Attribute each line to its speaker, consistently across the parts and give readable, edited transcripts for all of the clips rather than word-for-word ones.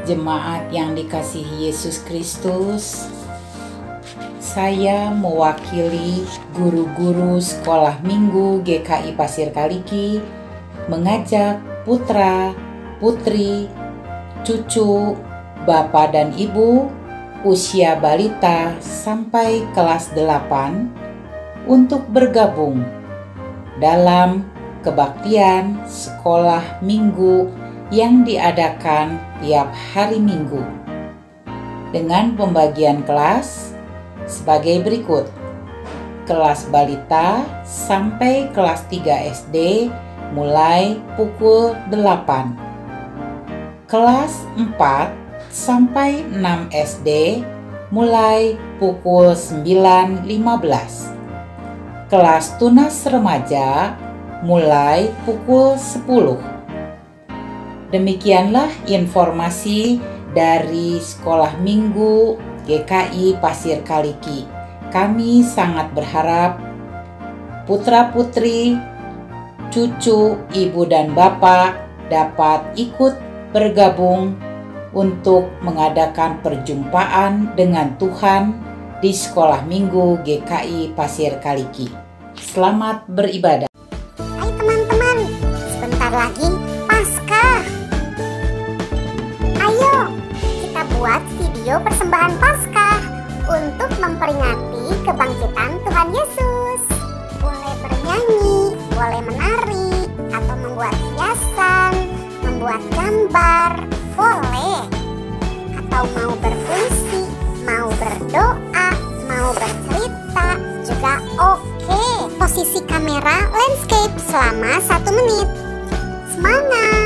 Speaker 1: Jemaat yang dikasihi Yesus Kristus, saya mewakili guru-guru sekolah minggu GKI Pasir Kaliki mengajak putra, putri, cucu, bapak dan ibu usia balita sampai kelas 8 untuk bergabung dalam kebaktian sekolah minggu yang diadakan tiap hari Minggu dengan pembagian kelas sebagai berikut: kelas balita sampai kelas 3 SD mulai pukul 8, kelas 4 sampai 6 SD mulai pukul 9.15, kelas tunas remaja mulai pukul 10. Demikianlah informasi dari Sekolah Minggu GKI Pasir Kaliki. Kami sangat berharap putra-putri, cucu, ibu dan bapak dapat ikut bergabung untuk mengadakan perjumpaan dengan Tuhan di Sekolah Minggu GKI Pasir Kaliki. Selamat beribadah.
Speaker 2: Hai teman-teman, sebentar lagi Paskah. Ayo kita buat video persembahan Paskah untuk memperingati kebangkitan Tuhan Yesus. Boleh bernyanyi, boleh menari, atau membuat hiasan, membuat gambar, boleh. Atau mau berpuisi, mau berdoa, mau bercerita, juga oke. Posisi kamera landscape selama 1 menit. Semangat!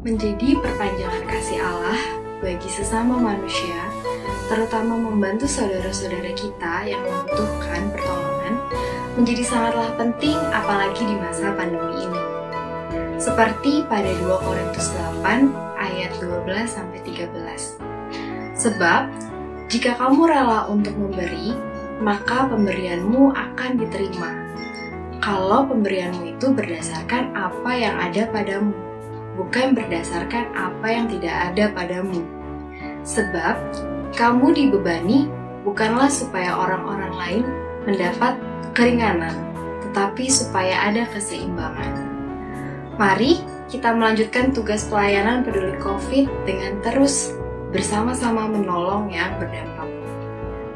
Speaker 3: menjadi perpanjangan kasih Allah bagi sesama manusia, terutama membantu saudara-saudara kita yang membutuhkan pertolongan, menjadi sangatlah penting apalagi di masa pandemi ini. Seperti pada 2 Korintus 8 ayat 12-13. Sebab, jika kamu rela untuk memberi, maka pemberianmu akan diterima. Kalau pemberianmu itu berdasarkan apa yang ada padamu, bukan berdasarkan apa yang tidak ada padamu. Sebab, kamu dibebani bukanlah supaya orang-orang lain mendapat keringanan, tetapi supaya ada keseimbangan. Mari kita melanjutkan tugas pelayanan peduli COVID dengan terus bersama-sama menolong yang berdampak.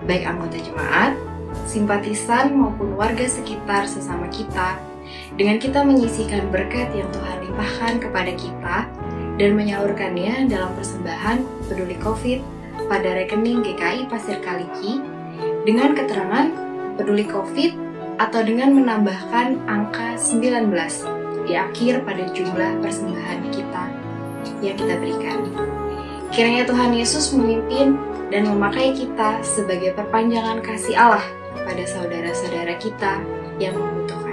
Speaker 3: Baik anggota jemaat, simpatisan maupun warga sekitar sesama kita, dengan kita menyisihkan berkat yang Tuhan limpahkan kepada kita dan menyalurkannya dalam persembahan peduli COVID pada rekening GKI Pasir Kaliki dengan keterangan peduli COVID atau dengan menambahkan angka 19 di akhir pada jumlah persembahan kita yang kita berikan. Kiranya Tuhan Yesus memimpin dan memakai kita sebagai perpanjangan kasih Allah pada saudara-saudara kita yang membutuhkan.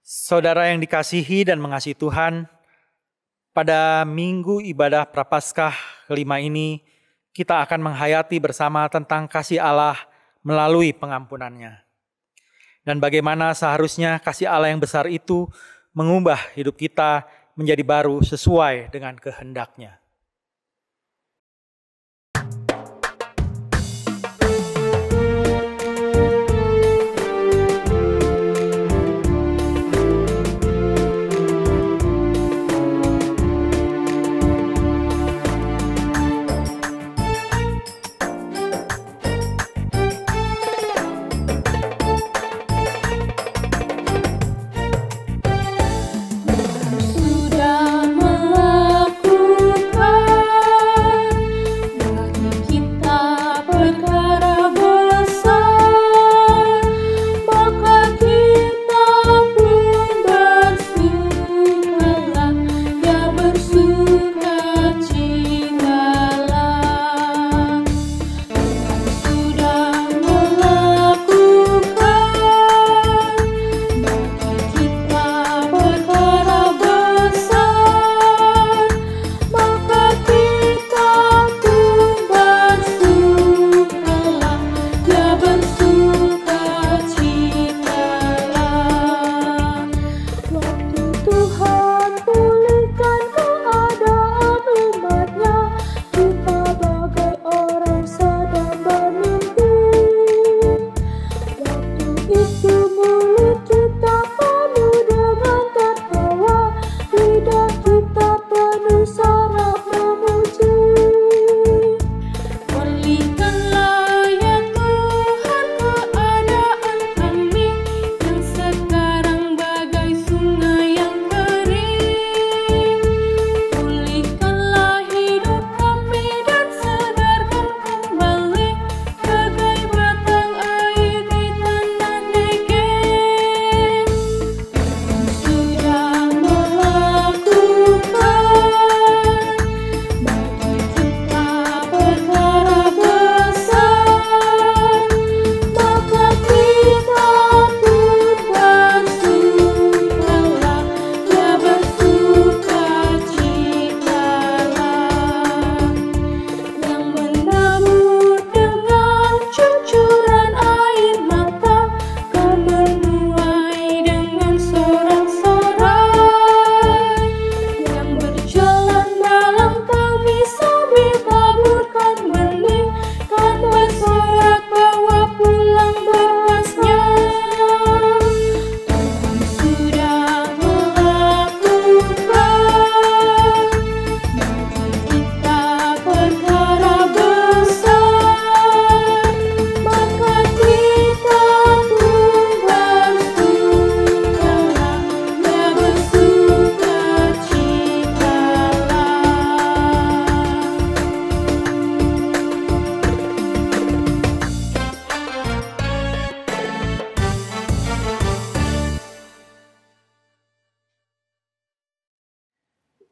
Speaker 4: Saudara yang dikasihi dan mengasihi Tuhan, pada Minggu Ibadah Prapaskah kelima ini, kita akan menghayati bersama tentang kasih Allah melalui pengampunannya. Dan bagaimana seharusnya kasih Allah yang besar itu mengubah hidup kita menjadi baru sesuai dengan kehendak-Nya.
Speaker 5: Sudah melakukan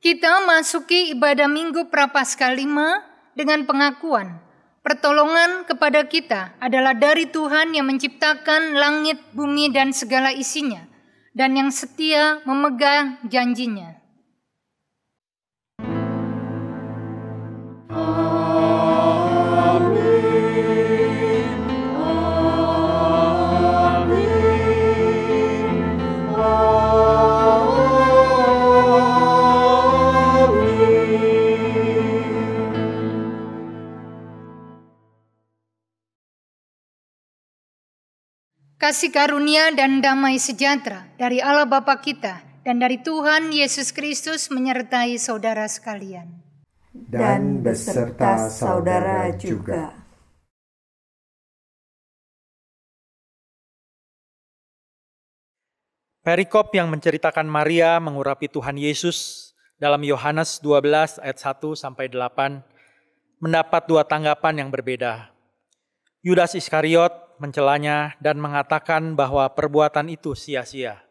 Speaker 5: Kita masuki ibadah Minggu Prapaskah 5 dengan pengakuan pertolongan kepada kita adalah dari Tuhan yang menciptakan langit, bumi, dan segala isinya, dan yang setia memegang janjinya. Kasih karunia dan damai sejahtera dari Allah Bapa kita dan dari Tuhan Yesus Kristus menyertai saudara sekalian.
Speaker 6: Dan beserta saudara juga.
Speaker 4: Perikop yang menceritakan Maria mengurapi Tuhan Yesus dalam Yohanes 12 ayat 1 sampai 8 mendapat dua tanggapan yang berbeda. Yudas Iskariot mencelanya dan mengatakan bahwa perbuatan itu sia-sia.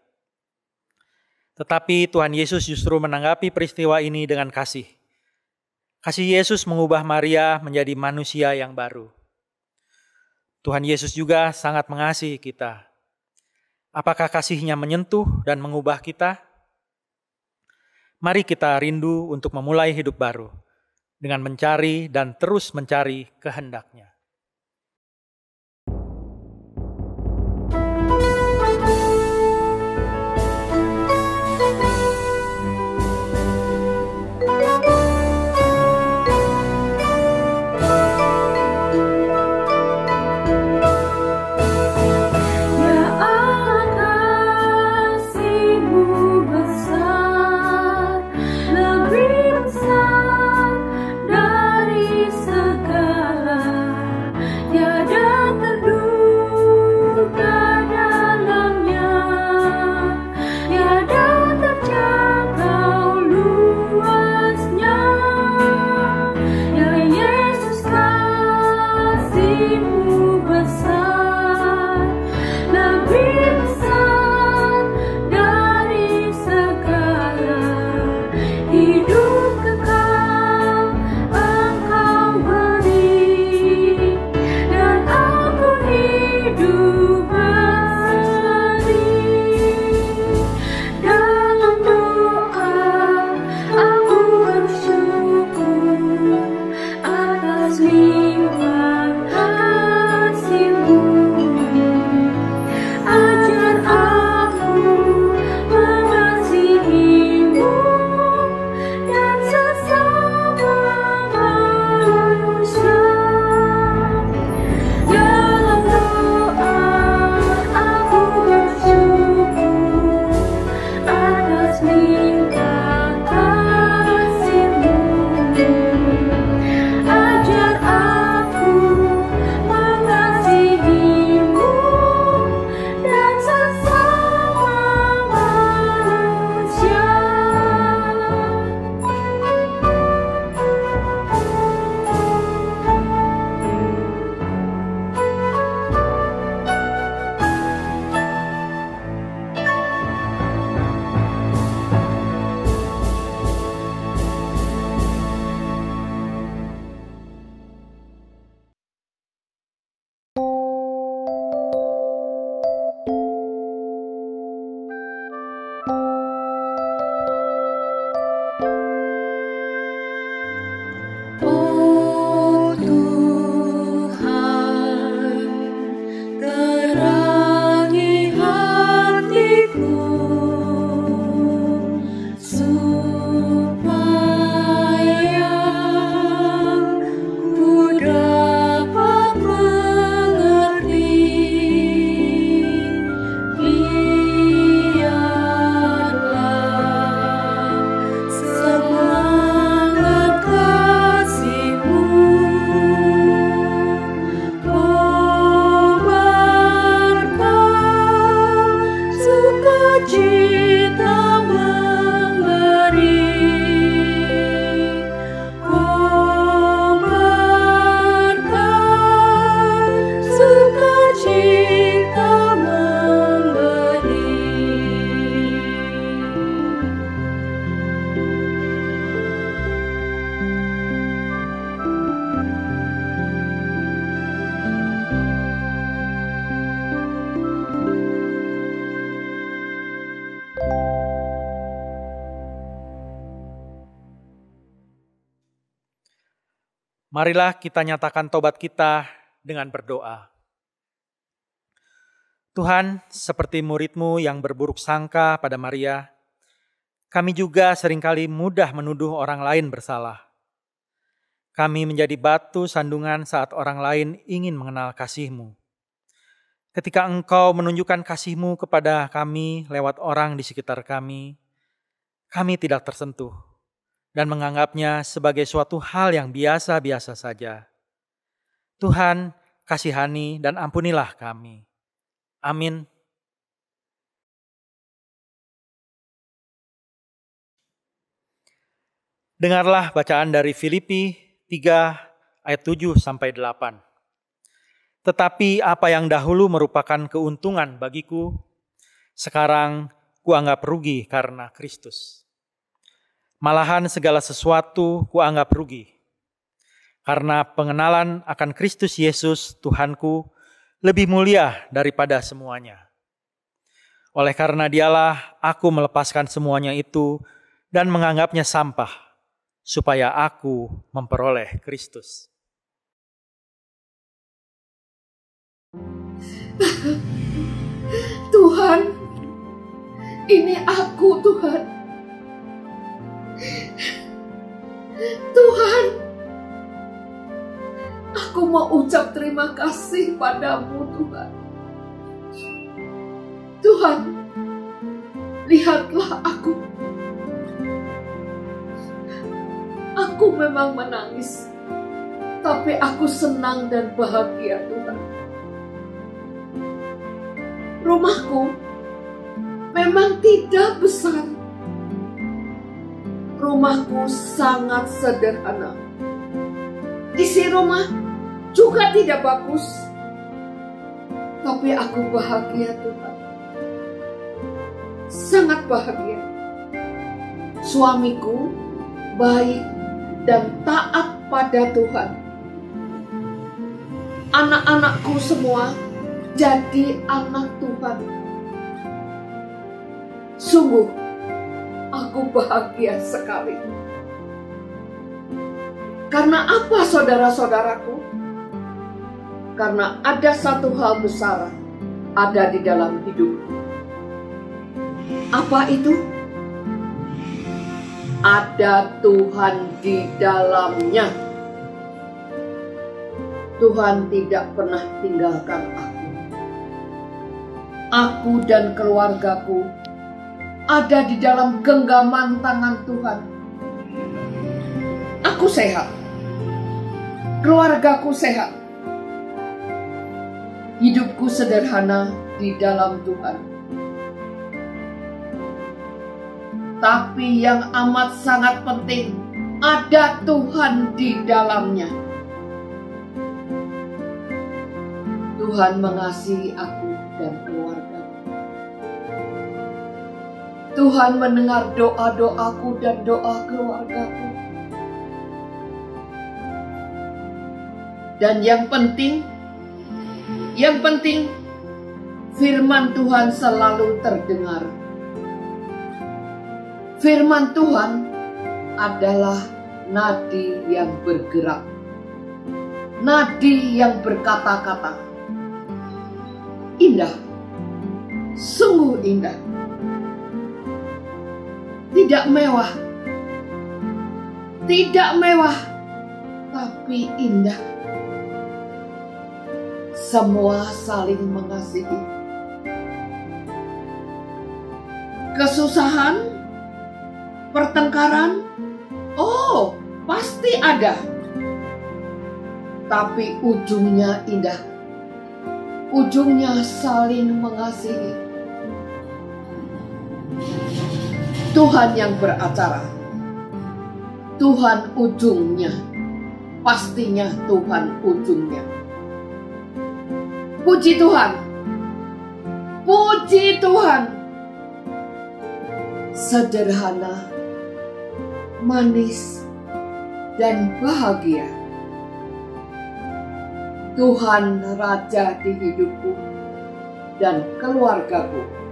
Speaker 4: Tetapi Tuhan Yesus justru menanggapi peristiwa ini dengan kasih. Kasih Yesus mengubah Maria menjadi manusia yang baru. Tuhan Yesus juga sangat mengasihi kita. Apakah kasih-Nya menyentuh dan mengubah kita? Mari kita rindu untuk memulai hidup baru dengan mencari dan terus mencari kehendak-Nya.
Speaker 7: Dari segala
Speaker 4: Marilah kita nyatakan tobat kita dengan berdoa. Tuhan, seperti murid-Mu yang berburuk sangka pada Maria, kami juga seringkali mudah menuduh orang lain bersalah. Kami menjadi batu sandungan saat orang lain ingin mengenal kasih-Mu. Ketika Engkau menunjukkan kasih-Mu kepada kami lewat orang di sekitar kami tidak tersentuh dan menganggapnya sebagai suatu hal yang biasa-biasa saja. Tuhan, kasihani dan ampunilah kami. Amin. Dengarlah bacaan dari Filipi 3 ayat 7-8. Tetapi apa yang dahulu merupakan keuntungan bagiku, sekarang kuanggap rugi karena Kristus. Malahan segala sesuatu kuanggap rugi, karena pengenalan akan Kristus Yesus Tuhanku lebih mulia daripada semuanya. Oleh karena Dialah aku melepaskan semuanya itu dan menganggapnya sampah, supaya aku memperoleh Kristus.
Speaker 7: Tuhan, ini aku, Tuhan. Tuhan, aku mau ucap terima kasih padamu, Tuhan. Tuhan, lihatlah aku. Aku memang menangis, tapi aku senang dan bahagia, Tuhan. Rumahku memang tidak besar. Rumahku sangat sederhana. Isi rumah juga tidak bagus. Tapi aku bahagia, Tuhan. Sangat bahagia. Suamiku baik dan taat pada Tuhan. Anak-anakku semua jadi anak Tuhan. Sungguh, aku bahagia sekali. Karena apa, saudara-saudaraku? Karena ada satu hal besar ada di dalam hidupku. Apa itu? Ada Tuhan di dalamnya. Tuhan tidak pernah tinggalkan aku. Aku dan keluargaku ada di dalam genggaman tangan Tuhan. Aku sehat. Keluargaku sehat. Hidupku sederhana di dalam Tuhan. Tapi yang amat sangat penting, ada Tuhan di dalamnya. Tuhan mengasihi aku dan keluarga. Tuhan mendengar doa-doaku dan doa keluargaku. Dan yang penting, firman Tuhan selalu terdengar. Firman Tuhan adalah nadi yang bergerak, nadi yang berkata-kata. Indah, sungguh indah. Tidak mewah, tapi indah. Semua saling mengasihi. Kesusahan, pertengkaran, pasti ada. Tapi ujungnya indah. Ujungnya saling mengasihi. Tuhan yang beracara. Tuhan ujungnya. Pastinya Tuhan ujungnya. Puji Tuhan. Puji Tuhan. Sederhana, manis, dan bahagia. Tuhan Raja di hidupku dan keluargaku.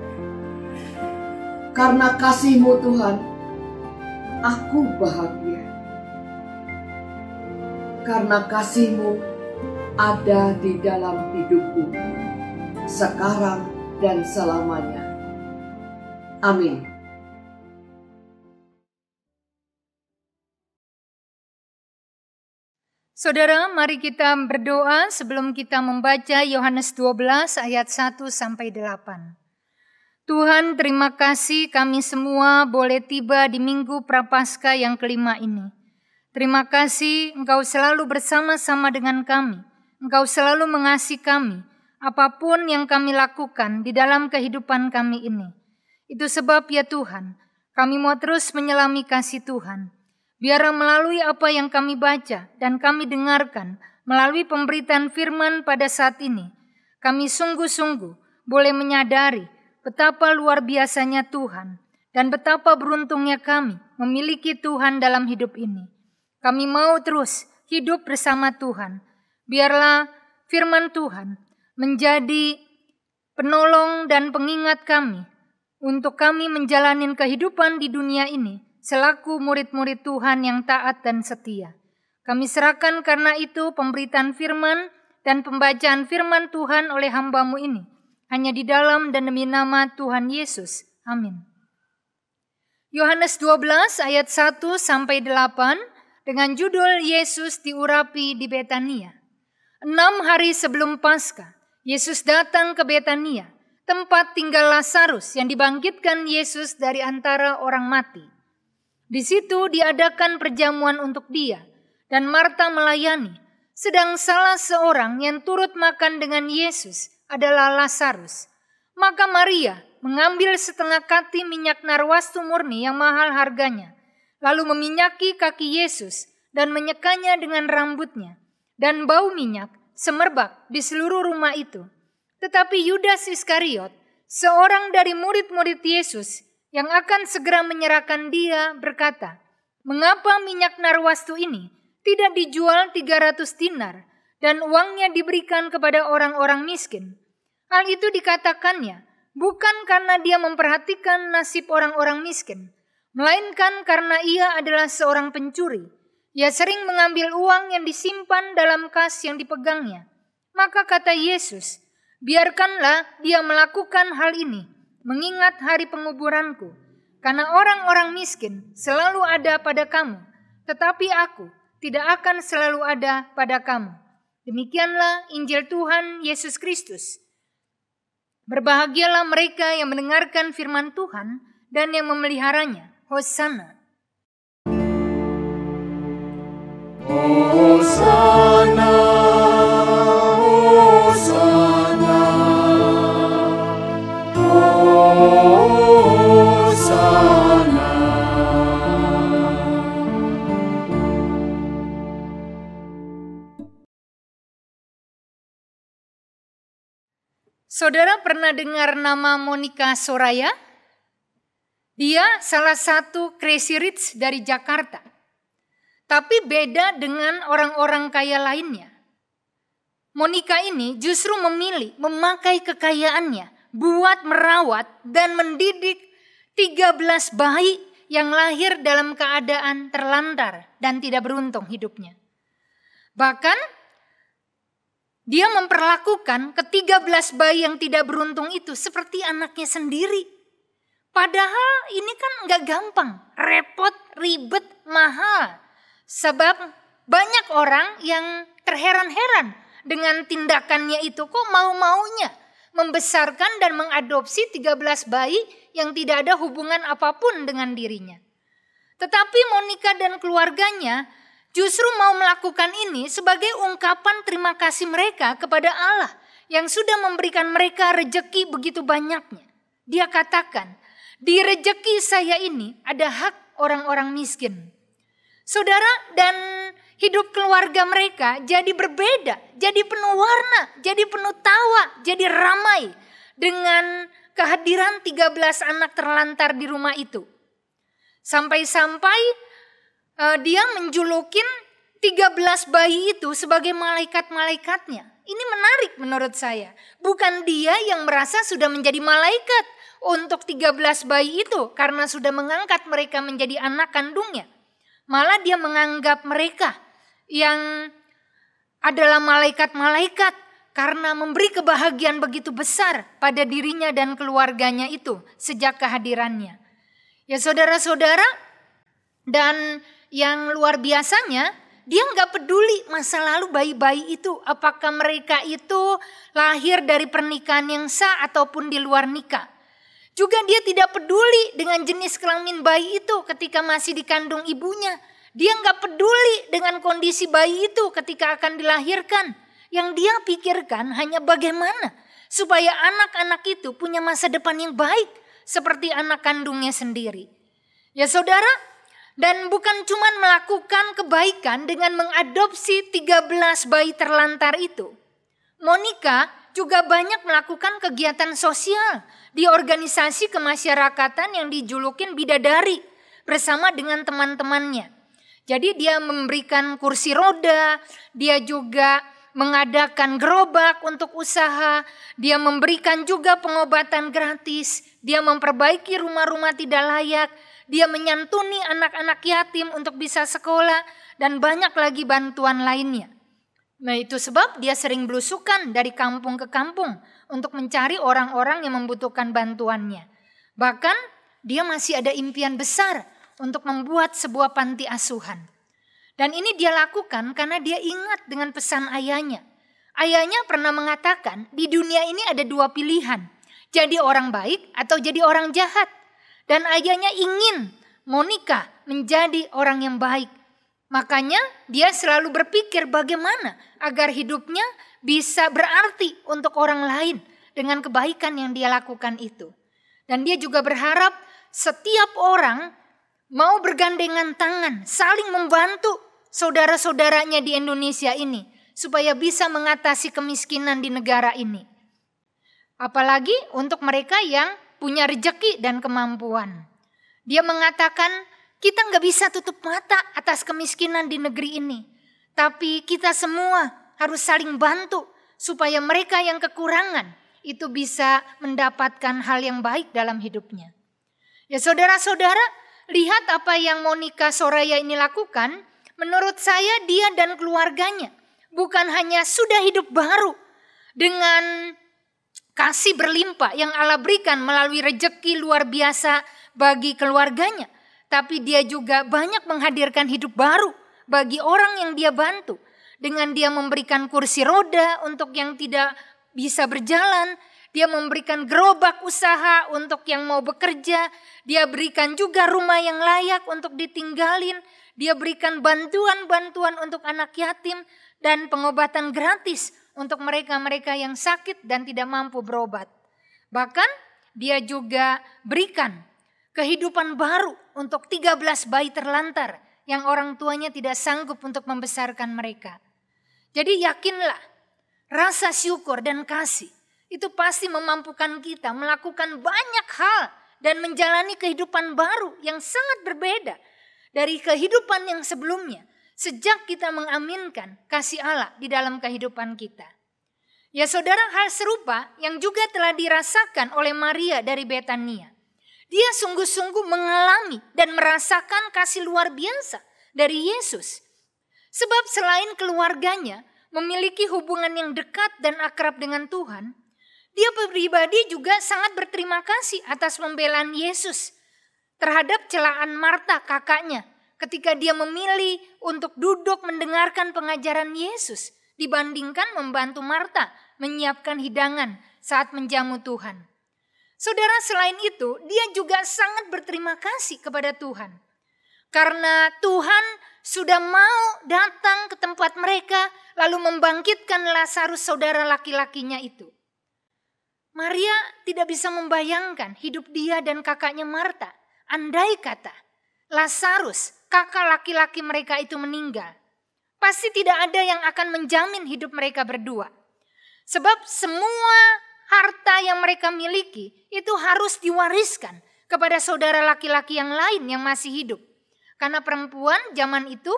Speaker 7: Karena kasih-Mu Tuhan, aku bahagia. karena kasih-Mu ada di dalam hidupku, sekarang dan selamanya. Amin.
Speaker 5: Saudara, mari kita berdoa sebelum kita membaca Yohanes 12 ayat 1-8. Tuhan, terima kasih kami semua boleh tiba di Minggu Prapaskah yang kelima ini. Terima kasih Engkau selalu bersama-sama dengan kami. Engkau selalu mengasihi kami, apapun yang kami lakukan di dalam kehidupan kami ini. Itu sebab ya Tuhan, kami mau terus menyelami kasih Tuhan. Biarlah melalui apa yang kami baca dan kami dengarkan melalui pemberitaan firman pada saat ini, kami sungguh-sungguh boleh menyadari betapa luar biasanya Tuhan dan betapa beruntungnya kami memiliki Tuhan dalam hidup ini. Kami mau terus hidup bersama Tuhan. Biarlah firman Tuhan menjadi penolong dan pengingat kami untuk kami menjalani kehidupan di dunia ini selaku murid-murid Tuhan yang taat dan setia. Kami serahkan karena itu pemberitaan firman dan pembacaan firman Tuhan oleh hamba-Mu ini, hanya di dalam dan demi nama Tuhan Yesus. Amin. Yohanes 12 ayat 1-8 dengan judul Yesus diurapi di Betania. 6 hari sebelum Paskah, Yesus datang ke Betania, tempat tinggal Lazarus yang dibangkitkan Yesus dari antara orang mati. Di situ diadakan perjamuan untuk dia, dan Marta melayani, sedang salah seorang yang turut makan dengan Yesus adalah Lazarus. Maka Maria mengambil setengah kati minyak narwastu murni yang mahal harganya, lalu meminyaki kaki Yesus dan menyekanya dengan rambutnya, dan bau minyak semerbak di seluruh rumah itu. Tetapi Yudas Iskariot, seorang dari murid-murid Yesus, yang akan segera menyerahkan dia, berkata, "Mengapa minyak narwastu ini tidak dijual 300 dinar dan uangnya diberikan kepada orang-orang miskin?" Hal itu dikatakannya bukan karena dia memperhatikan nasib orang-orang miskin, melainkan karena ia adalah seorang pencuri. Ia sering mengambil uang yang disimpan dalam kas yang dipegangnya. Maka kata Yesus, "Biarkanlah dia melakukan hal ini, mengingat hari penguburanku, karena orang-orang miskin selalu ada pada kamu, tetapi aku tidak akan selalu ada pada kamu." Demikianlah Injil Tuhan Yesus Kristus. Berbahagialah mereka yang mendengarkan firman Tuhan dan yang memeliharanya. Hosana.
Speaker 6: Hosana, Hosana, Hosana.
Speaker 5: Saudara pernah dengar nama Monica Soraya? Dia salah satu crazy rich dari Jakarta. Tapi beda dengan orang-orang kaya lainnya. Monica ini justru memilih memakai kekayaannya buat merawat dan mendidik 13 bayi yang lahir dalam keadaan terlantar dan tidak beruntung hidupnya. Bahkan dia memperlakukan ke-13 bayi yang tidak beruntung itu seperti anaknya sendiri. Padahal ini kan gak gampang, repot, ribet, mahal. Sebab banyak orang yang terheran-heran dengan tindakannya itu, kok mau-maunya membesarkan dan mengadopsi 13 bayi yang tidak ada hubungan apapun dengan dirinya. Tetapi Monica dan keluarganya justru mau melakukan ini sebagai ungkapan terima kasih mereka kepada Allah yang sudah memberikan mereka rejeki begitu banyaknya. Dia katakan, "Di rejeki saya ini ada hak orang-orang miskin." Saudara, dan hidup keluarga mereka jadi berbeda, jadi penuh warna, jadi penuh tawa, jadi ramai dengan kehadiran 13 anak terlantar di rumah itu. Sampai-sampai dia menjulukin 13 bayi itu sebagai malaikat-malaikatnya. Ini menarik menurut saya. Bukan dia yang merasa sudah menjadi malaikat untuk 13 bayi itu karena sudah mengangkat mereka menjadi anak kandungnya. Malah dia menganggap mereka yang adalah malaikat-malaikat karena memberi kebahagiaan begitu besar pada dirinya dan keluarganya itu sejak kehadirannya. Ya saudara-saudara, dan yang luar biasanya, dia nggak peduli masa lalu bayi-bayi itu, apakah mereka itu lahir dari pernikahan yang sah ataupun di luar nikah. Juga dia tidak peduli dengan jenis kelamin bayi itu ketika masih dikandung ibunya. Dia nggak peduli dengan kondisi bayi itu ketika akan dilahirkan. Yang dia pikirkan hanya bagaimana supaya anak-anak itu punya masa depan yang baik seperti anak kandungnya sendiri. Ya saudara, dan bukan cuma melakukan kebaikan dengan mengadopsi 13 bayi terlantar itu. Monica juga banyak melakukan kegiatan sosial di organisasi kemasyarakatan yang dijulukin Bidadari bersama dengan teman-temannya. Jadi dia memberikan kursi roda, dia juga mengadakan gerobak untuk usaha, dia memberikan juga pengobatan gratis, dia memperbaiki rumah-rumah tidak layak, dia menyantuni anak-anak yatim untuk bisa sekolah, dan banyak lagi bantuan lainnya. Nah itu sebab dia sering belusukan dari kampung ke kampung untuk mencari orang-orang yang membutuhkan bantuannya. Bahkan dia masih ada impian besar untuk membuat sebuah panti asuhan. Dan ini dia lakukan karena dia ingat dengan pesan ayahnya. Ayahnya pernah mengatakan di dunia ini ada 2 pilihan. Jadi orang baik atau jadi orang jahat. Dan ayahnya ingin Monica menjadi orang yang baik. Makanya dia selalu berpikir bagaimana agar hidupnya bisa berarti untuk orang lain dengan kebaikan yang dia lakukan itu. Dan dia juga berharap setiap orang mau bergandengan tangan, saling membantu saudara-saudaranya di Indonesia ini supaya bisa mengatasi kemiskinan di negara ini. Apalagi untuk mereka yang punya rejeki dan kemampuan. Dia mengatakan kita nggak bisa tutup mata atas kemiskinan di negeri ini. Tapi kita semua harus saling bantu supaya mereka yang kekurangan itu bisa mendapatkan hal yang baik dalam hidupnya. Ya saudara-saudara, lihat apa yang Monica Soraya ini lakukan. Menurut saya dia dan keluarganya bukan hanya sudah hidup baru dengan kasih berlimpah yang Allah berikan melalui rejeki luar biasa bagi keluarganya. Tapi dia juga banyak menghadirkan hidup baru bagi orang yang dia bantu. Dengan dia memberikan kursi roda untuk yang tidak bisa berjalan. Dia memberikan gerobak usaha untuk yang mau bekerja. Dia berikan juga rumah yang layak untuk ditinggalin. Dia berikan bantuan-bantuan untuk anak yatim dan pengobatan gratis untuk mereka-mereka yang sakit dan tidak mampu berobat. Bahkan dia juga berikan kehidupan baru untuk 13 bayi terlantar yang orang tuanya tidak sanggup untuk membesarkan mereka. Jadi yakinlah, rasa syukur dan kasih itu pasti memampukan kita melakukan banyak hal dan menjalani kehidupan baru yang sangat berbeda dari kehidupan yang sebelumnya sejak kita mengaminkan kasih Allah di dalam kehidupan kita. Ya saudara, hal serupa yang juga telah dirasakan oleh Maria dari Betania. Dia sungguh-sungguh mengalami dan merasakan kasih luar biasa dari Yesus. Sebab selain keluarganya memiliki hubungan yang dekat dan akrab dengan Tuhan, dia pribadi juga sangat berterima kasih atas pembelaan Yesus terhadap celaan Marta kakaknya ketika dia memilih untuk duduk mendengarkan pengajaran Yesus dibandingkan membantu Marta menyiapkan hidangan saat menjamu Tuhan. Saudara, selain itu dia juga sangat berterima kasih kepada Tuhan karena Tuhan sudah mau datang ke tempat mereka lalu membangkitkan Lazarus saudara laki-lakinya itu. Maria tidak bisa membayangkan hidup dia dan kakaknya Marta. Andai kata Lazarus, kakak laki-laki mereka itu meninggal, pasti tidak ada yang akan menjamin hidup mereka berdua. Sebab semua harta yang mereka miliki itu harus diwariskan kepada saudara laki-laki yang lain yang masih hidup. Karena perempuan zaman itu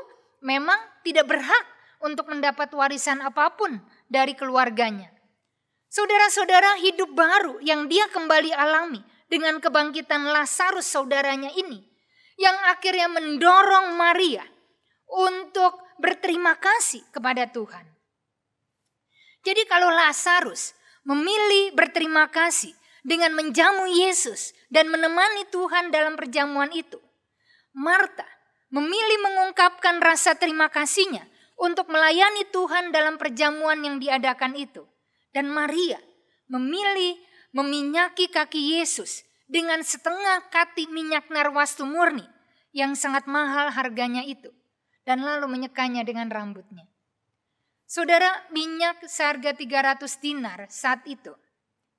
Speaker 5: memang tidak berhak untuk mendapat warisan apapun dari keluarganya. Saudara-saudara, hidup baru yang dia kembali alami dengan kebangkitan Lazarus saudaranya ini, yang akhirnya mendorong Maria untuk berterima kasih kepada Tuhan. Jadi kalau Lazarus memilih berterima kasih dengan menjamu Yesus dan menemani Tuhan dalam perjamuan itu, Marta memilih mengungkapkan rasa terima kasihnya untuk melayani Tuhan dalam perjamuan yang diadakan itu. Dan Maria memilih meminyaki kaki Yesus dengan setengah kati minyak narwastu murni yang sangat mahal harganya itu, dan lalu menyekanya dengan rambutnya. Saudara, minyak seharga 300 dinar saat itu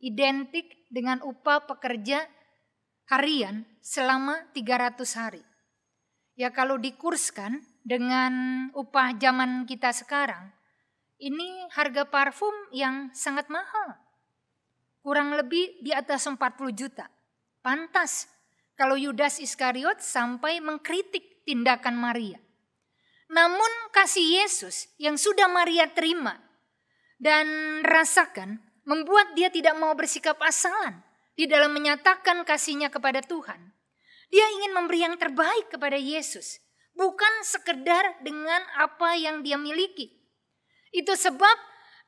Speaker 5: identik dengan upah pekerja harian selama 300 hari. Ya kalau dikurskan dengan upah zaman kita sekarang, ini harga parfum yang sangat mahal. Kurang lebih di atas 40 juta. Pantas kalau Yudas Iskariot sampai mengkritik tindakan Maria. Namun kasih Yesus yang sudah Maria terima dan rasakan membuat dia tidak mau bersikap asalan di dalam menyatakan kasihnya kepada Tuhan. Dia ingin memberi yang terbaik kepada Yesus, bukan sekedar dengan apa yang dia miliki. Itu sebab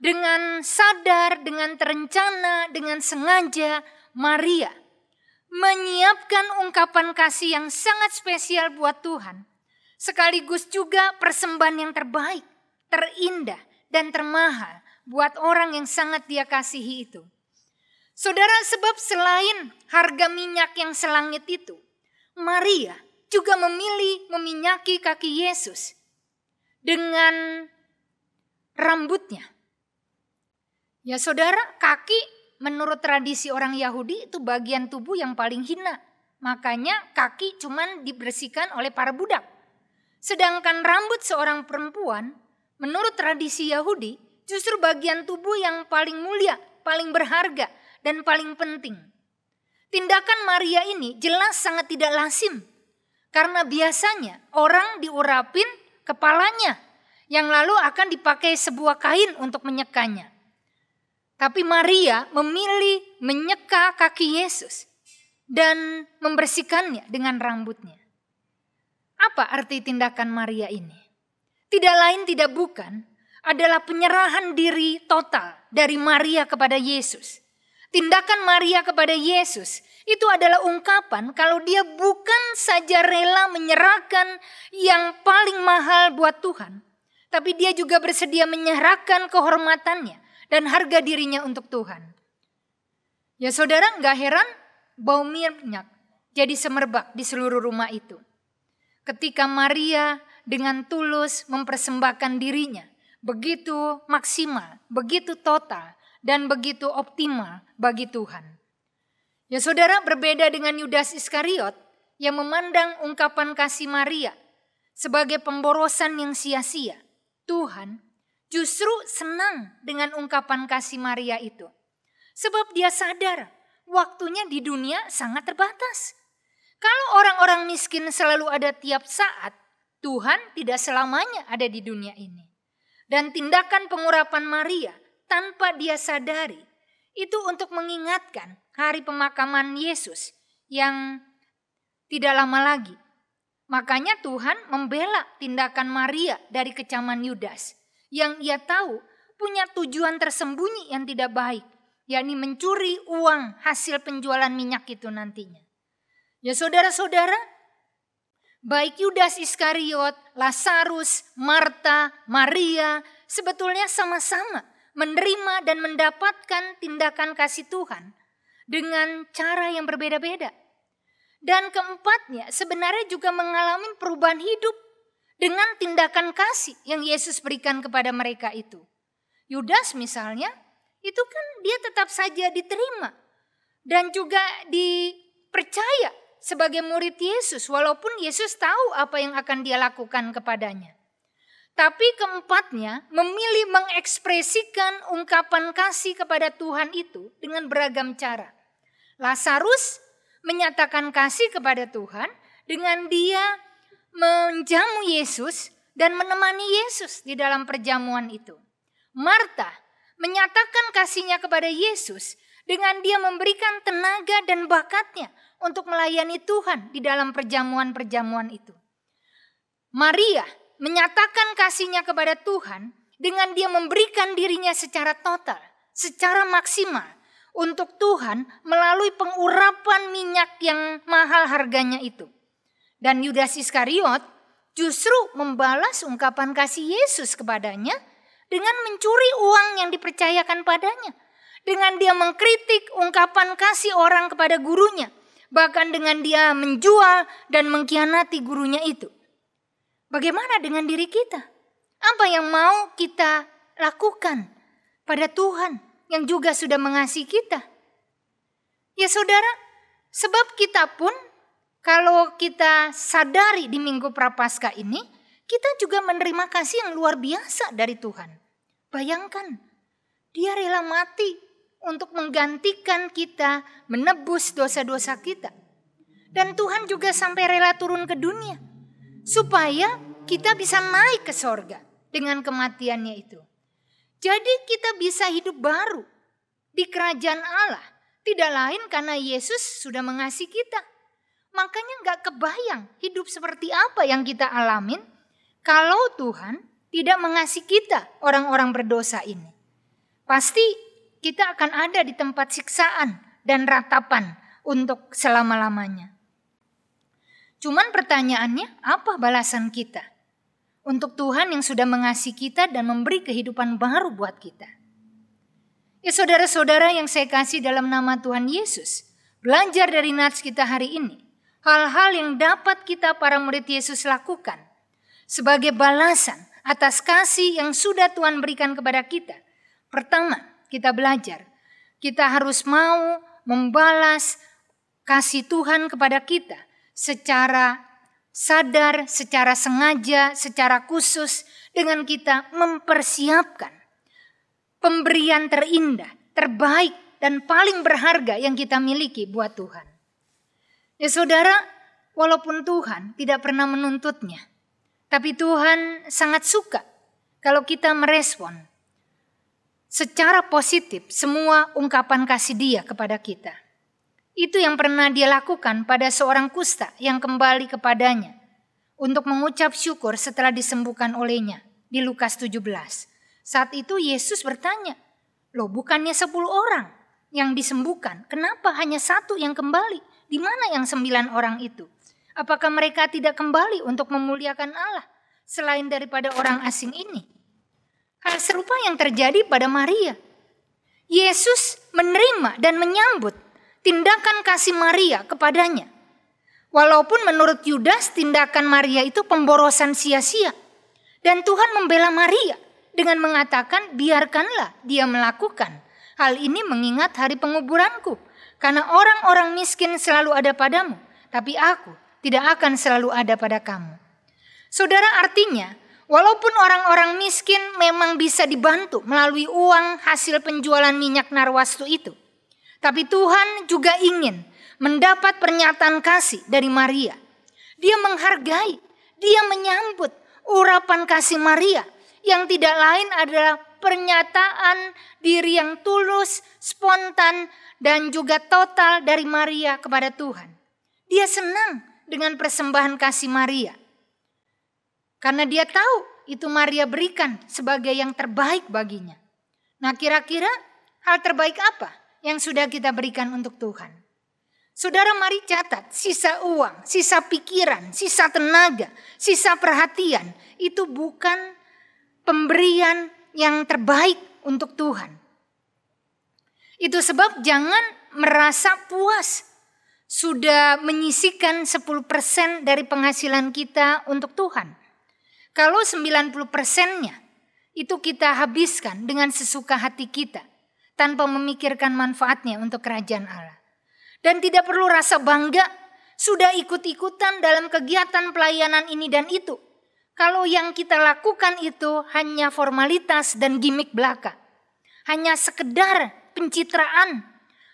Speaker 5: dengan sadar, dengan terencana, dengan sengaja Maria menyiapkan ungkapan kasih yang sangat spesial buat Tuhan. Sekaligus juga persembahan yang terbaik, terindah, dan termahal buat orang yang sangat dia kasihi itu. Saudara, sebab selain harga minyak yang selangit itu, Maria juga memilih meminyaki kaki Yesus dengan rambutnya. Ya saudara, kaki menurut tradisi orang Yahudi itu bagian tubuh yang paling hina. Makanya kaki cuman dibersihkan oleh para budak. Sedangkan rambut seorang perempuan, menurut tradisi Yahudi, justru bagian tubuh yang paling mulia, paling berharga, dan paling penting. Tindakan Maria ini jelas sangat tidak lazim, karena biasanya orang diurapin kepalanya, yang lalu akan dipakai sebuah kain untuk menyekanya. Tapi Maria memilih menyeka kaki Yesus dan membersihkannya dengan rambutnya. Apa arti tindakan Maria ini? Tidak lain tidak bukan adalah penyerahan diri total dari Maria kepada Yesus. Tindakan Maria kepada Yesus itu adalah ungkapan kalau dia bukan saja rela menyerahkan yang paling mahal buat Tuhan, tapi dia juga bersedia menyerahkan kehormatannya dan harga dirinya untuk Tuhan. Ya saudara, gak heran bau minyak jadi semerbak di seluruh rumah itu. Ketika Maria dengan tulus mempersembahkan dirinya, begitu maksimal, begitu total, dan begitu optimal bagi Tuhan. Ya saudara, berbeda dengan Yudas Iskariot yang memandang ungkapan kasih Maria sebagai pemborosan yang sia-sia. Tuhan justru senang dengan ungkapan kasih Maria itu. Sebab dia sadar waktunya di dunia sangat terbatas. Kalau orang-orang miskin selalu ada tiap saat, Tuhan tidak selamanya ada di dunia ini. Dan tindakan pengurapan Maria tanpa dia sadari itu untuk mengingatkan hari pemakaman Yesus yang tidak lama lagi. Makanya Tuhan membela tindakan Maria dari kecaman Yudas yang ia tahu punya tujuan tersembunyi yang tidak baik, yakni mencuri uang hasil penjualan minyak itu nantinya. Ya saudara-saudara, baik Yudas Iskariot, Lazarus, Marta, Maria sebetulnya sama-sama menerima dan mendapatkan tindakan kasih Tuhan dengan cara yang berbeda-beda. Dan keempatnya sebenarnya juga mengalami perubahan hidup dengan tindakan kasih yang Yesus berikan kepada mereka itu. Yudas misalnya, itu kan dia tetap saja diterima dan juga dipercaya sebagai murid Yesus, walaupun Yesus tahu apa yang akan dia lakukan kepadanya. Tapi keempatnya memilih mengekspresikan ungkapan kasih kepada Tuhan itu dengan beragam cara. Lazarus menyatakan kasih kepada Tuhan dengan dia menjamu Yesus dan menemani Yesus di dalam perjamuan itu. Marta menyatakan kasihnya kepada Yesus dengan dia memberikan tenaga dan bakatnya untuk melayani Tuhan di dalam perjamuan-perjamuan itu. Maria menyatakan kasihnya kepada Tuhan dengan dia memberikan dirinya secara total, secara maksimal untuk Tuhan melalui pengurapan minyak yang mahal harganya itu. Dan Yudas Iskariot justru membalas ungkapan kasih Yesus kepadanya dengan mencuri uang yang dipercayakan padanya. Dengan dia mengkritik ungkapan kasih orang kepada gurunya. Bahkan dengan dia menjual dan mengkhianati gurunya itu. Bagaimana dengan diri kita? Apa yang mau kita lakukan pada Tuhan yang juga sudah mengasihi kita? Ya saudara, sebab kita pun kalau kita sadari di Minggu Prapaskah ini, kita juga menerima kasih yang luar biasa dari Tuhan. Bayangkan, dia rela mati untuk menggantikan kita, menebus dosa-dosa kita. Dan Tuhan juga sampai rela turun ke dunia, supaya kita bisa naik ke sorga dengan kematiannya itu. Jadi kita bisa hidup baru di kerajaan Allah. Tidak lain karena Yesus sudah mengasihi kita. Makanya gak kebayang hidup seperti apa yang kita alamin kalau Tuhan tidak mengasihi kita, orang-orang berdosa ini. Pasti kita akan ada di tempat siksaan dan ratapan untuk selama-lamanya. Cuman pertanyaannya, apa balasan kita untuk Tuhan yang sudah mengasihi kita dan memberi kehidupan baru buat kita? Ya saudara-saudara yang saya kasih dalam nama Tuhan Yesus, belajar dari nats kita hari ini, hal-hal yang dapat kita para murid Yesus lakukan sebagai balasan atas kasih yang sudah Tuhan berikan kepada kita. Pertama, kita belajar, kita harus mau membalas kasih Tuhan kepada kita secara sadar, secara sengaja, secara khusus dengan kita mempersiapkan pemberian terindah, terbaik dan paling berharga yang kita miliki buat Tuhan. Ya saudara, walaupun Tuhan tidak pernah menuntutnya, tapi Tuhan sangat suka kalau kita merespon secara positif semua ungkapan kasih Dia kepada kita. Itu yang pernah Dia lakukan pada seorang kusta yang kembali kepadanya untuk mengucap syukur setelah disembuhkan olehnya di Lukas 17. Saat itu Yesus bertanya, loh bukannya 10 orang yang disembuhkan, kenapa hanya 1 yang kembali? Di mana yang 9 orang itu? Apakah mereka tidak kembali untuk memuliakan Allah selain daripada orang asing ini? Hal serupa yang terjadi pada Maria. Yesus menerima dan menyambut tindakan kasih Maria kepadanya. Walaupun menurut Yudas tindakan Maria itu pemborosan sia-sia. Dan Tuhan membela Maria dengan mengatakan biarkanlah dia melakukan. Hal ini mengingat hari penguburanku. Karena orang-orang miskin selalu ada padamu. Tapi aku tidak akan selalu ada pada kamu. Saudara, artinya walaupun orang-orang miskin memang bisa dibantu melalui uang hasil penjualan minyak narwastu itu. Tapi Tuhan juga ingin mendapat pernyataan kasih dari Maria. Dia menghargai, dia menyambut urapan kasih Maria yang tidak lain adalah pernyataan diri yang tulus, spontan, dan juga total dari Maria kepada Tuhan. Dia senang dengan persembahan kasih Maria. Karena dia tahu itu Maria berikan sebagai yang terbaik baginya. Nah, kira-kira hal terbaik apa yang sudah kita berikan untuk Tuhan? Saudara, mari catat sisa uang, sisa pikiran, sisa tenaga, sisa perhatian. Itu bukan pemberian yang terbaik untuk Tuhan. Itu sebab jangan merasa puas sudah menyisihkan 10% dari penghasilan kita untuk Tuhan. Kalau 90%-nya itu kita habiskan dengan sesuka hati kita tanpa memikirkan manfaatnya untuk kerajaan Allah. Dan tidak perlu rasa bangga sudah ikut-ikutan dalam kegiatan pelayanan ini dan itu. Kalau yang kita lakukan itu hanya formalitas dan gimmick belaka. Hanya sekedar pencitraan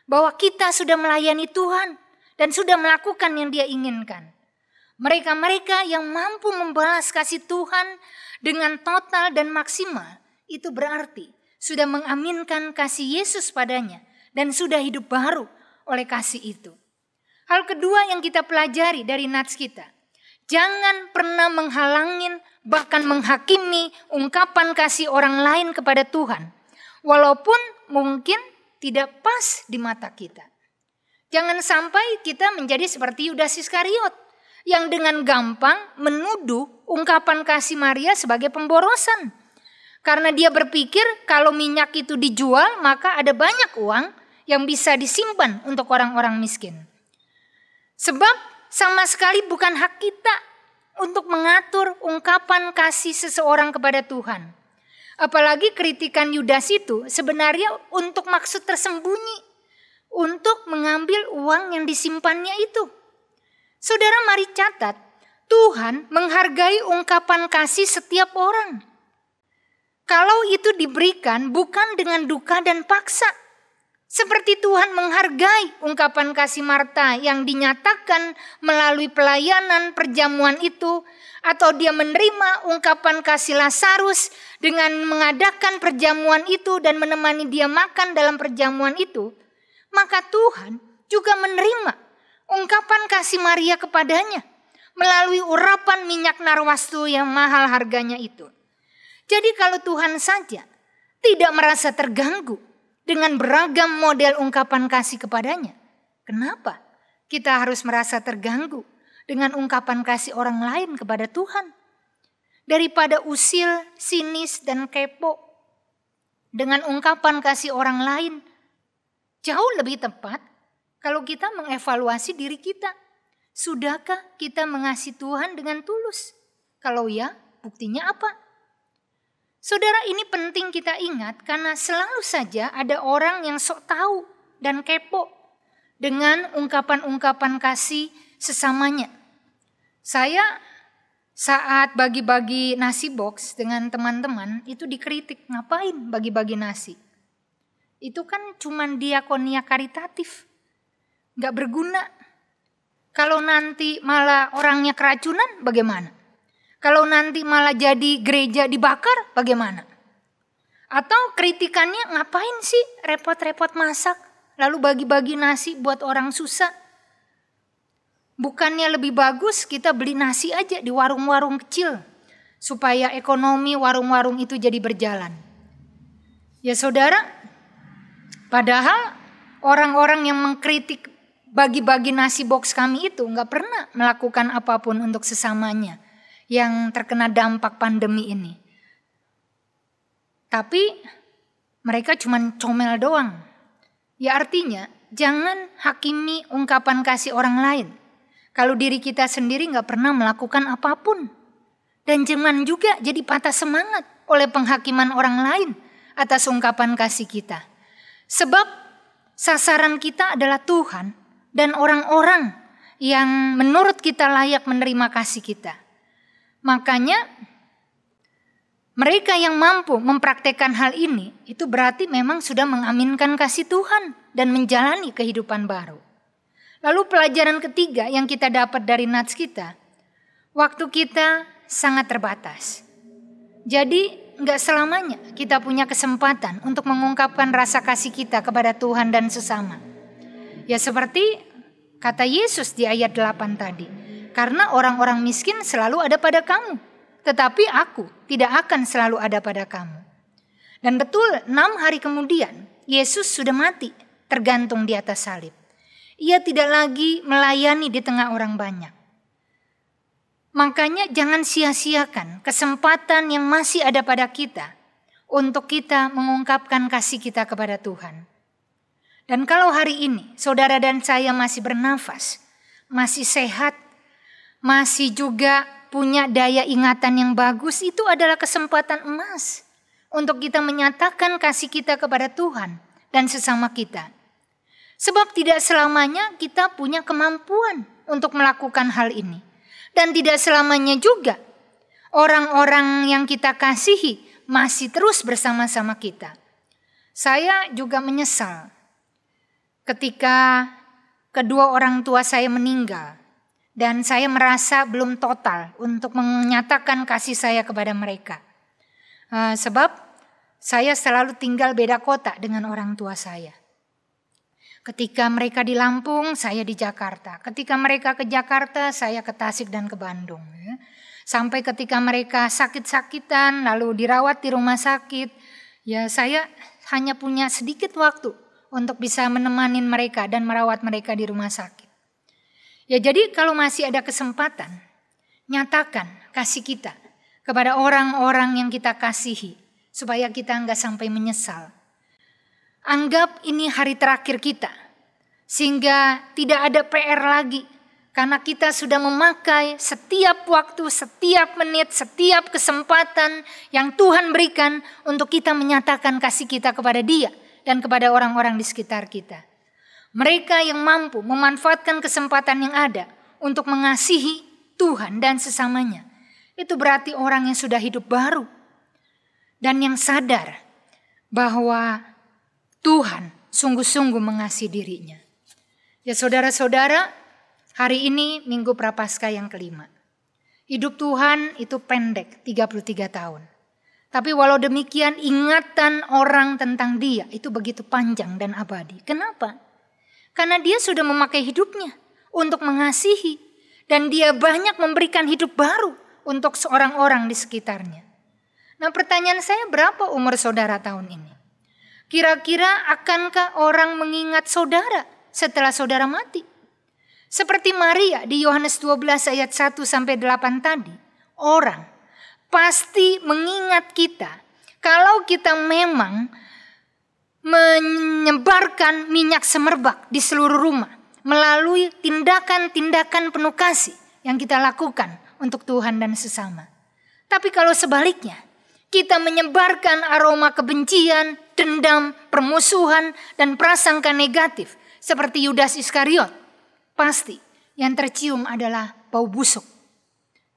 Speaker 5: bahwa kita sudah melayani Tuhan dan sudah melakukan yang Dia inginkan. Mereka-mereka yang mampu membalas kasih Tuhan dengan total dan maksimal, itu berarti sudah mengaminkan kasih Yesus padanya dan sudah hidup baru oleh kasih itu. Hal kedua yang kita pelajari dari nats kita, Jangan pernah menghalangin, bahkan menghakimi ungkapan kasih orang lain kepada Tuhan. Walaupun mungkin tidak pas di mata kita. Jangan sampai kita menjadi seperti Yudas Iskariot yang dengan gampang menuduh ungkapan kasih Maria sebagai pemborosan. Karena dia berpikir kalau minyak itu dijual maka ada banyak uang yang bisa disimpan untuk orang-orang miskin. Sebab sama sekali bukan hak kita untuk mengatur ungkapan kasih seseorang kepada Tuhan. Apalagi kritikan Yudas itu sebenarnya untuk maksud tersembunyi, untuk mengambil uang yang disimpannya itu. Saudara, mari catat, Tuhan menghargai ungkapan kasih setiap orang. Kalau itu diberikan bukan dengan duka dan paksa. Seperti Tuhan menghargai ungkapan kasih Marta yang dinyatakan melalui pelayanan perjamuan itu, atau dia menerima ungkapan kasih Lazarus dengan mengadakan perjamuan itu dan menemani dia makan dalam perjamuan itu, maka Tuhan juga menerima ungkapan kasih Maria kepadanya melalui urapan minyak narwastu yang mahal harganya itu. Jadi kalau Tuhan saja tidak merasa terganggu dengan beragam model ungkapan kasih kepadanya, kenapa kita harus merasa terganggu dengan ungkapan kasih orang lain kepada Tuhan? Daripada usil, sinis, dan kepo dengan ungkapan kasih orang lain, jauh lebih tepat kalau kita mengevaluasi diri kita. Sudahkah kita mengasihi Tuhan dengan tulus? Kalau ya, buktinya apa? Saudara, ini penting kita ingat karena selalu saja ada orang yang sok tahu dan kepo dengan ungkapan-ungkapan kasih sesamanya. Saya saat bagi-bagi nasi box dengan teman-teman itu dikritik, ngapain bagi-bagi nasi? Itu kan cuman diakonia karitatif, gak berguna. Kalau nanti malah orangnya keracunan bagaimana? Kalau nanti malah jadi gereja dibakar bagaimana? Atau kritikannya, ngapain sih repot-repot masak lalu bagi-bagi nasi buat orang susah? Bukannya lebih bagus kita beli nasi aja di warung-warung kecil supaya ekonomi warung-warung itu jadi berjalan. Ya saudara, padahal orang-orang yang mengkritik bagi-bagi nasi box kami itu gak pernah melakukan apapun untuk sesamanya yang terkena dampak pandemi ini. Tapi mereka cuma comel doang. Ya artinya jangan hakimi ungkapan kasih orang lain kalau diri kita sendiri gak pernah melakukan apapun. Dan jangan juga jadi patah semangat oleh penghakiman orang lain atas ungkapan kasih kita. Sebab sasaran kita adalah Tuhan dan orang-orang yang menurut kita layak menerima kasih kita. Makanya mereka yang mampu mempraktekkan hal ini itu berarti memang sudah mengaminkan kasih Tuhan dan menjalani kehidupan baru. Lalu pelajaran ketiga yang kita dapat dari nats kita, waktu kita sangat terbatas. Jadi gak selamanya kita punya kesempatan untuk mengungkapkan rasa kasih kita kepada Tuhan dan sesama. Ya seperti kata Yesus di ayat 8 tadi. Karena orang-orang miskin selalu ada pada kamu, tetapi aku tidak akan selalu ada pada kamu. Dan betul 6 hari kemudian Yesus sudah mati tergantung di atas salib. Ia tidak lagi melayani di tengah orang banyak. Makanya jangan sia-siakan kesempatan yang masih ada pada kita untuk kita mengungkapkan kasih kita kepada Tuhan. Dan kalau hari ini saudara dan saya masih bernafas, masih sehat, masih juga punya daya ingatan yang bagus, itu adalah kesempatan emas untuk kita menyatakan kasih kita kepada Tuhan dan sesama kita. Sebab tidak selamanya kita punya kemampuan untuk melakukan hal ini. Dan tidak selamanya juga orang-orang yang kita kasihi masih terus bersama-sama kita. Saya juga menyesal ketika kedua orang tua saya meninggal. Dan saya merasa belum total untuk menyatakan kasih saya kepada mereka. Sebab saya selalu tinggal beda kota dengan orang tua saya. Ketika mereka di Lampung, saya di Jakarta. Ketika mereka ke Jakarta, saya ke Tasik dan ke Bandung. Sampai ketika mereka sakit-sakitan, lalu dirawat di rumah sakit, ya saya hanya punya sedikit waktu untuk bisa menemani mereka dan merawat mereka di rumah sakit. Ya jadi kalau masih ada kesempatan, nyatakan kasih kita kepada orang-orang yang kita kasihi, supaya kita enggak sampai menyesal. Anggap ini hari terakhir kita, sehingga tidak ada PR lagi, karena kita sudah memakai setiap waktu, setiap menit, setiap kesempatan yang Tuhan berikan untuk kita menyatakan kasih kita kepada Dia dan kepada orang-orang di sekitar kita. Mereka yang mampu memanfaatkan kesempatan yang ada untuk mengasihi Tuhan dan sesamanya, itu berarti orang yang sudah hidup baru dan yang sadar bahwa Tuhan sungguh-sungguh mengasihi dirinya. Ya saudara-saudara, hari ini Minggu Prapaskah yang kelima. Hidup Tuhan itu pendek, 33 tahun. Tapi walau demikian ingatan orang tentang Dia itu begitu panjang dan abadi. Kenapa? Karena Dia sudah memakai hidupnya untuk mengasihi. Dan Dia banyak memberikan hidup baru untuk orang-orang di sekitarnya. Nah, pertanyaan saya, berapa umur saudara tahun ini? Kira-kira akankah orang mengingat saudara setelah saudara mati? Seperti Maria di Yohanes 12 ayat 1-8 tadi. Orang pasti mengingat kita kalau kita memang menyebarkan minyak semerbak di seluruh rumah melalui tindakan-tindakan penuh kasih yang kita lakukan untuk Tuhan dan sesama. Tapi kalau sebaliknya, kita menyebarkan aroma kebencian, dendam, permusuhan, dan prasangka negatif seperti Yudas Iskariot, pasti yang tercium adalah bau busuk.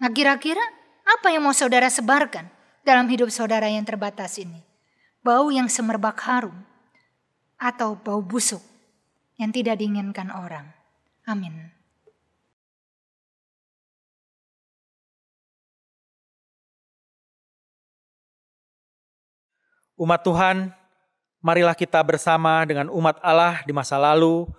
Speaker 5: Nah, kira-kira apa yang mau saudara sebarkan dalam hidup saudara yang terbatas ini? Bau yang semerbak harum atau bau busuk yang tidak diinginkan orang? Amin.
Speaker 4: Umat Tuhan, marilah kita bersama dengan umat Allah di masa lalu,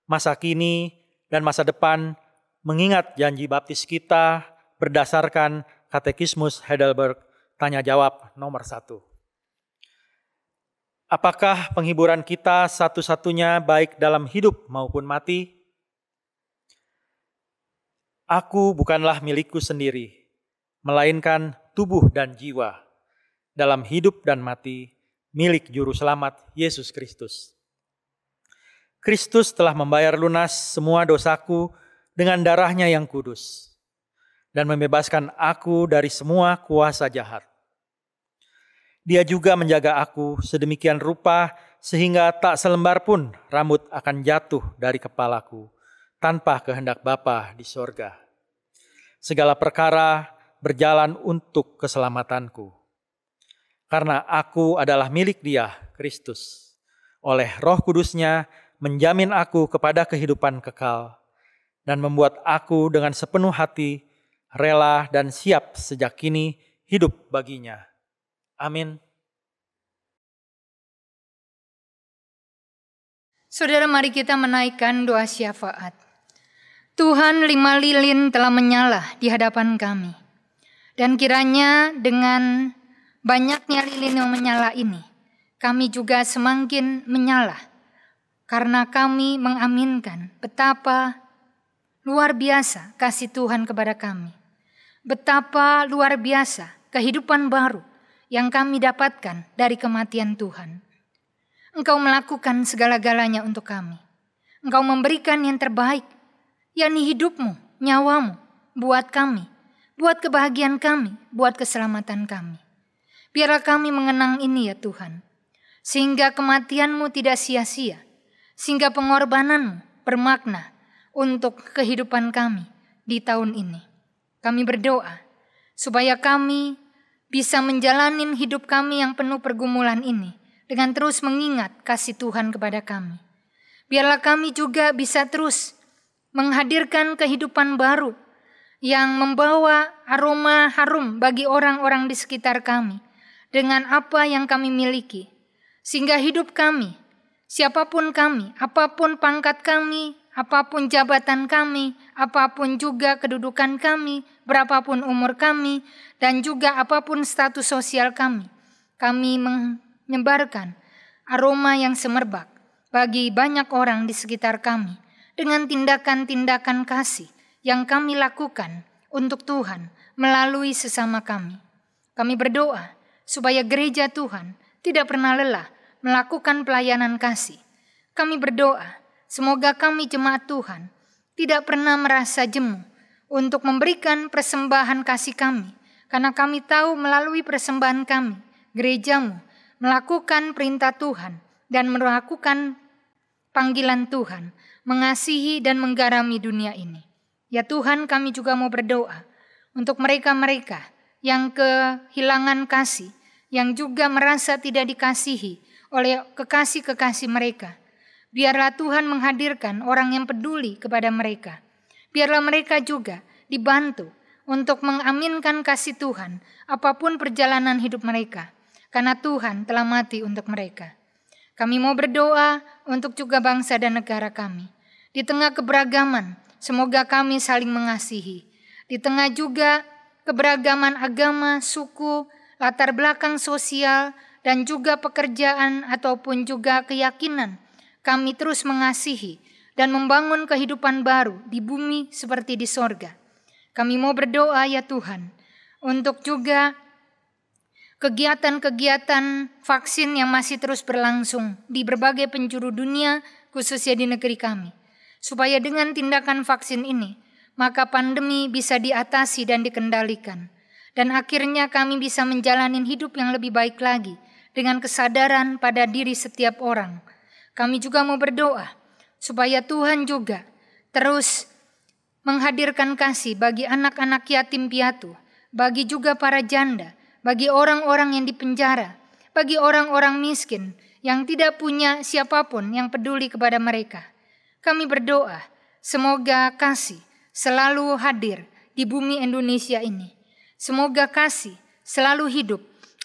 Speaker 4: masa kini, dan masa depan mengingat janji baptis kita berdasarkan Katekismus Heidelberg Tanya Jawab nomor 1. Apakah penghiburan kita satu-satunya baik dalam hidup maupun mati? Aku bukanlah milikku sendiri, melainkan tubuh dan jiwa, dalam hidup dan mati, milik Juru Selamat Yesus Kristus. Kristus telah membayar lunas semua dosaku dengan darahnya yang kudus, dan membebaskan aku dari semua kuasa jahat. Dia juga menjaga aku sedemikian rupa sehingga tak selembar pun rambut akan jatuh dari kepalaku tanpa kehendak Bapa di sorga. Segala perkara berjalan untuk keselamatanku. Karena aku adalah milik Dia, Kristus. Oleh Roh Kudus-Nya menjamin aku kepada kehidupan kekal dan membuat aku dengan sepenuh hati rela dan siap sejak kini hidup baginya. Amin.
Speaker 5: Saudara, mari kita menaikkan doa syafaat. Tuhan, 5 lilin telah menyala di hadapan kami. Dan kiranya dengan banyaknya lilin yang menyala ini, kami juga semakin menyala. Karena kami mengaminkan betapa luar biasa kasih Tuhan kepada kami. Betapa luar biasa kehidupan baru yang kami dapatkan dari kematian Tuhan. Engkau melakukan segala-galanya untuk kami. Engkau memberikan yang terbaik, yakni hidupmu, nyawamu, buat kami, buat kebahagiaan kami, buat keselamatan kami. Biarlah kami mengenang ini ya Tuhan, sehingga kematian-Mu tidak sia-sia, sehingga pengorbanan-Mu bermakna untuk kehidupan kami di tahun ini. Kami berdoa supaya kami bisa menjalani hidup kami yang penuh pergumulan ini dengan terus mengingat kasih Tuhan kepada kami. Biarlah kami juga bisa terus menghadirkan kehidupan baru yang membawa aroma harum bagi orang-orang di sekitar kami dengan apa yang kami miliki. Sehingga hidup kami Siapapun kami, apapun pangkat kami, apapun jabatan kami, apapun juga kedudukan kami, berapapun umur kami, dan juga apapun status sosial kami menyebarkan aroma yang semerbak bagi banyak orang di sekitar kami dengan tindakan-tindakan kasih yang kami lakukan untuk Tuhan melalui sesama kami. Kami berdoa supaya gereja Tuhan tidak pernah lelah melakukan pelayanan kasih. Kami berdoa semoga kami jemaat Tuhan tidak pernah merasa jemu untuk memberikan persembahan kasih kami, karena kami tahu melalui persembahan kami, gerejamu melakukan perintah Tuhan dan melakukan panggilan Tuhan, mengasihi dan menggarami dunia ini. Ya Tuhan, kami juga mau berdoa untuk mereka-mereka yang kehilangan kasih, yang juga merasa tidak dikasihi oleh kekasih-kekasih mereka. Biarlah Tuhan menghadirkan orang yang peduli kepada mereka. Biarlah mereka juga dibantu untuk mengaminkan kasih Tuhan apapun perjalanan hidup mereka, karena Tuhan telah mati untuk mereka. Kami mau berdoa untuk juga bangsa dan negara kami. Di tengah keberagaman, semoga kami saling mengasihi. Di tengah juga keberagaman agama, suku, latar belakang sosial, dan juga pekerjaan ataupun juga keyakinan, kami terus mengasihi dan membangun kehidupan baru di bumi seperti di sorga. Kami mau berdoa ya Tuhan, untuk juga kegiatan-kegiatan vaksin yang masih terus berlangsung di berbagai penjuru dunia, khususnya di negeri kami. Supaya dengan tindakan vaksin ini, maka pandemi bisa diatasi dan dikendalikan. Dan akhirnya kami bisa menjalani hidup yang lebih baik lagi, dengan kesadaran pada diri setiap orang. Kami juga mau berdoa supaya Tuhan juga terus menghadirkan kasih bagi anak-anak yatim piatu, bagi juga para janda, bagi orang-orang yang dipenjara, bagi orang-orang miskin yang tidak punya siapapun yang peduli kepada mereka. Kami berdoa semoga kasih selalu hadir di bumi Indonesia ini. Semoga kasih selalu hidup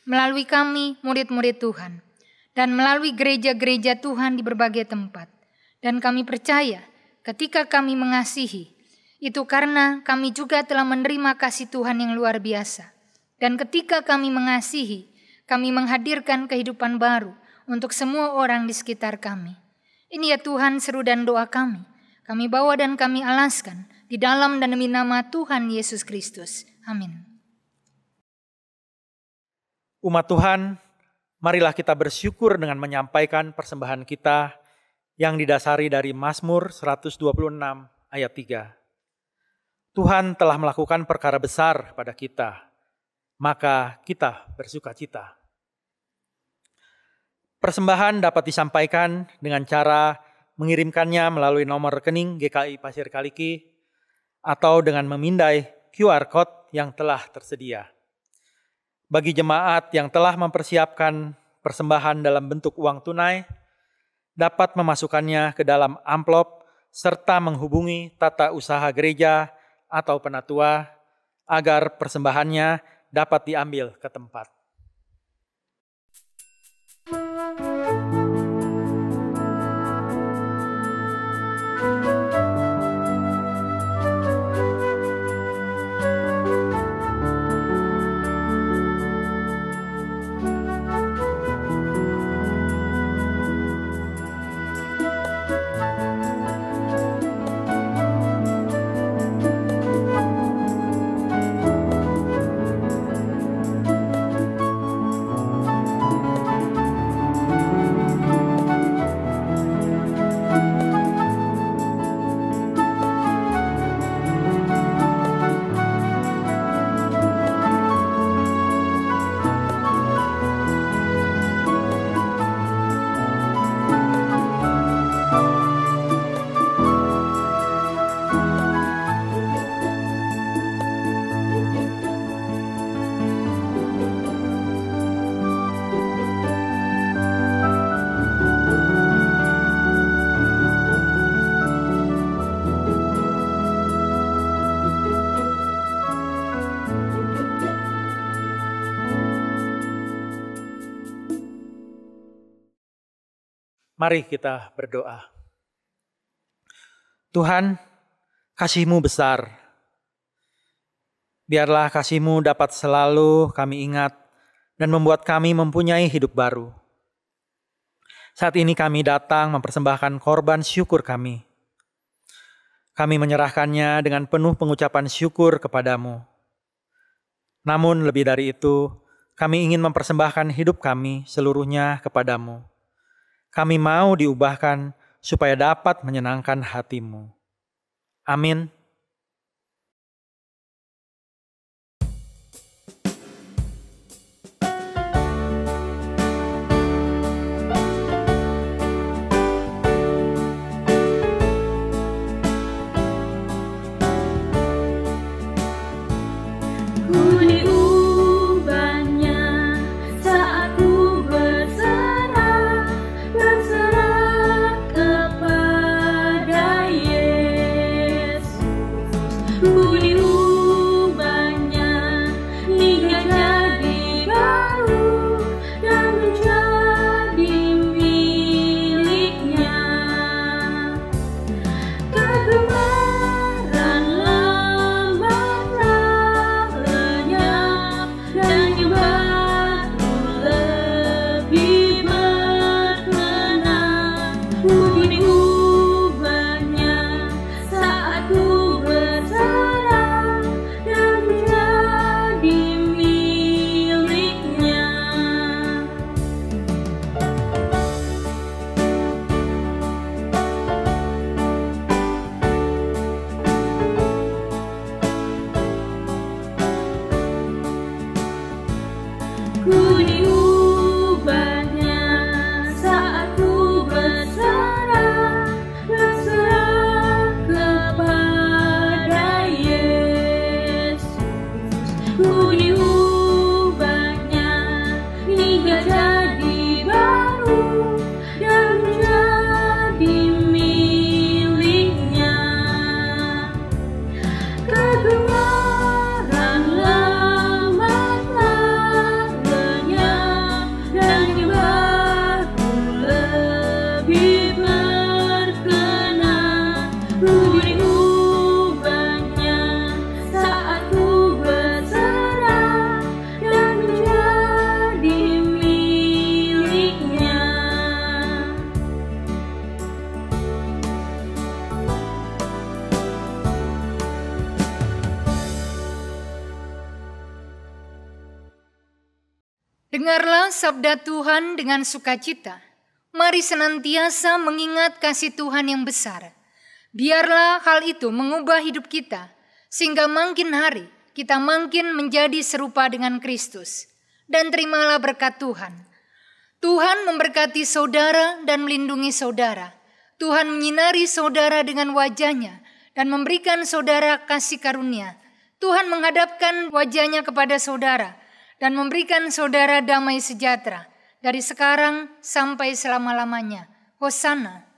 Speaker 5: melalui kami, murid-murid Tuhan, dan melalui gereja-gereja Tuhan di berbagai tempat. Dan kami percaya ketika kami mengasihi, itu karena kami juga telah menerima kasih Tuhan yang luar biasa. Dan ketika kami mengasihi, kami menghadirkan kehidupan baru untuk semua orang di sekitar kami. Ini ya Tuhan seru dan doa kami. Kami bawa dan kami alaskan di dalam dan demi nama Tuhan Yesus Kristus. Amin.
Speaker 4: Umat Tuhan, marilah kita bersyukur dengan menyampaikan persembahan kita yang didasari dari Mazmur 126 ayat 3. Tuhan telah melakukan perkara besar pada kita, maka kita bersukacita. Persembahan dapat disampaikan dengan cara mengirimkannya melalui nomor rekening GKI Pasir Kaliki atau dengan memindai QR Code yang telah tersedia. Bagi jemaat yang telah mempersiapkan persembahan dalam bentuk uang tunai, dapat memasukkannya ke dalam amplop serta menghubungi tata usaha gereja atau penatua agar persembahannya dapat diambil ke tempat. Mari kita berdoa. Tuhan, kasih-Mu besar. Biarlah kasih-Mu dapat selalu kami ingat dan membuat kami mempunyai hidup baru. Saat ini kami datang mempersembahkan korban syukur kami. Kami menyerahkannya dengan penuh pengucapan syukur kepadamu. Namun lebih dari itu, kami ingin mempersembahkan hidup kami seluruhnya kepadamu. Kami mau diubahkan supaya dapat menyenangkan hati-Mu. Amin.
Speaker 5: Dengarlah sabda Tuhan dengan sukacita. Mari senantiasa mengingat kasih Tuhan yang besar. Biarlah hal itu mengubah hidup kita, sehingga makin hari kita makin menjadi serupa dengan Kristus. Dan terimalah berkat Tuhan. Tuhan memberkati saudara dan melindungi saudara. Tuhan menyinari saudara dengan wajah-Nya dan memberikan saudara kasih karunia. Tuhan menghadapkan wajah-Nya kepada saudara dan memberikan saudara damai sejahtera dari sekarang sampai selama-lamanya. Hosana.